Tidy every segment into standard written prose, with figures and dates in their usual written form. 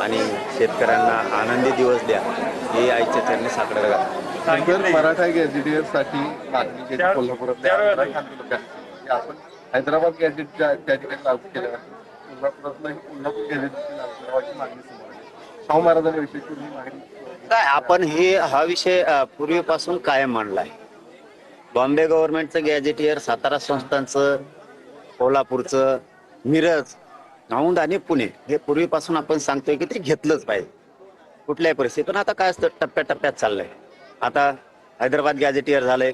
आणि शेतकऱ्यांना आनंदी दिवस द्या हे आईच्या चरणी साकडं घाला. जर मराठा गॅझेटियरसाठी मागणी केली कोल्हापुरातल्या अनेक आंदोलकांनी आपण हैदराबाद गॅझेट त्या ठिकाणी लागू केल्यानंतर कोल्हापुरातला कोल्हापूर गॅझेटची लागू करावाची मागणी समोर आली. शाहू महाराजांविषयी ही मागणी काय आपण हा विषय पूर्वीपासून कायम मांडलाय. बॉम्बे गव्हर्नमेंटचं गॅझेटियर, सातारा संस्थांचं, कोल्हापूरचं, मिरज, औंध आणि पुणे हे पूर्वीपासून आपण सांगतोय की ते घेतलंच पाहिजे कुठल्याही परिस्थितीत. पण आता काय असतं, टप्प्याटप्प्यात चाललंय. आता हैदराबाद गॅझेटियर झालंय,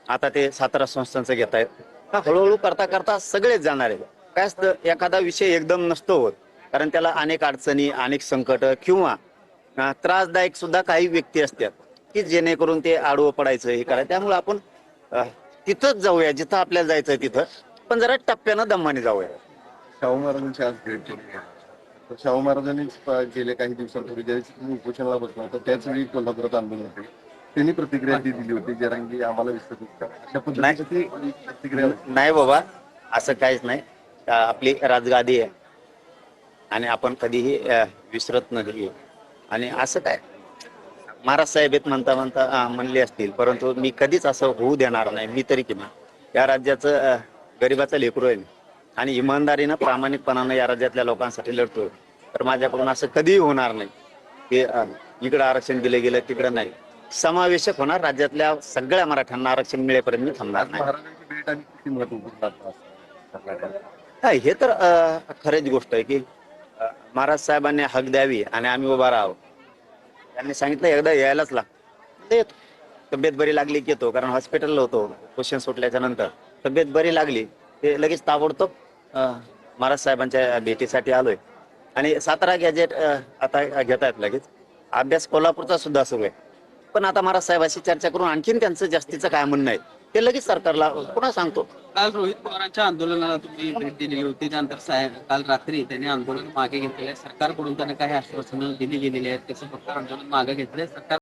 आता ते सातारा संस्थांचं घेत आहेत. हळूहळू करता करता सगळेच जाणार आहे. काय असतं, एखादा विषय एकदम नसतो होत, कारण त्याला अनेक अडचणी, अनेक संकट किंवा त्रासदायक सुद्धा काही व्यक्ती असतात की जेणेकरून ते आडवं पडायचं हे करायचं. त्यामुळे आपण तिथंच जाऊया जिथं आपल्याला जायचंय तिथं, पण जरा टप्प्यानं दमाने जाऊया. शाहू महाराजांची आज भेट केली आहे. तर शाहू महाराजांनीच गेल्या काही दिवसांपूर्वी ज्यावेळी तुम्ही उपोषणाला बसला होता त्याच वेळी कोल्हापुरात आंदोलन होते. त्यांनी प्रतिक्रिया ती दिली होती, जरांगी आम्हाला विसरत का अशा पद्धतीची ती प्रतिक्रिया होती. नाही बाबा, असं काहीच नाही. आपली राजगादी आहे आणि आपण कधीही विसरत नाही. आणि असं काय महाराज साहेब आहेत म्हणता म्हणता म्हणले असतील, परंतु मी कधीच असं होऊ देणार नाही. मी तरी किमान या राज्याचं गरिबाचं लेकरू आहे आणि इमानदारीनं प्रामाणिकपणानं या राज्यातल्या लोकांसाठी लढतोय. तर माझ्याकडून असं कधीही होणार नाही की इकडं आरक्षण दिलं गेलं तिकडं नाही. समावेशक होणार, राज्यातल्या सगळ्या मराठ्यांना आरक्षण मिळेपर्यंत मी थांबणार नाही. महाराजांची भेट आणि किती महत्वपूर्ण हे तर खरीच गोष्ट आहे की महाराज साहेबांनी हक द्यावी आणि आम्ही उभा राहावं. त्यांनी सांगितलं एकदा यायलाच लागतं. तब्येत बरी लागली की येतो, कारण हॉस्पिटलला होतो क्वेश्चन सुटल्याच्या नंतर. तब्येत बरी लागली ते लगेच ताबडतोब महाराज साहेबांच्या भेटीसाठी आलोय. आणि सातारा गॅजेट आता घेत आहेत लगेच. अभ्यास कोल्हापूरचा सुद्धा सुरू आहे. पण आता महाराज साहेबांशी चर्चा करून आणखीन त्यांचं जास्तीचं काय म्हणणं आहे ते लगेच सरकारला पुन्हा सांगतो. काल रोहित पवारांच्या आंदोलनाला तुम्ही भेट दिलेली होती, त्यानंतर काल रात्री त्यांनी आंदोलन मागे घेतलेलं आहे. सरकारकडून त्यांना काही आश्वासनं दिली गेलेली आहेत, त्याचं फक्त आंदोलन मागे घेतलंय सरकार.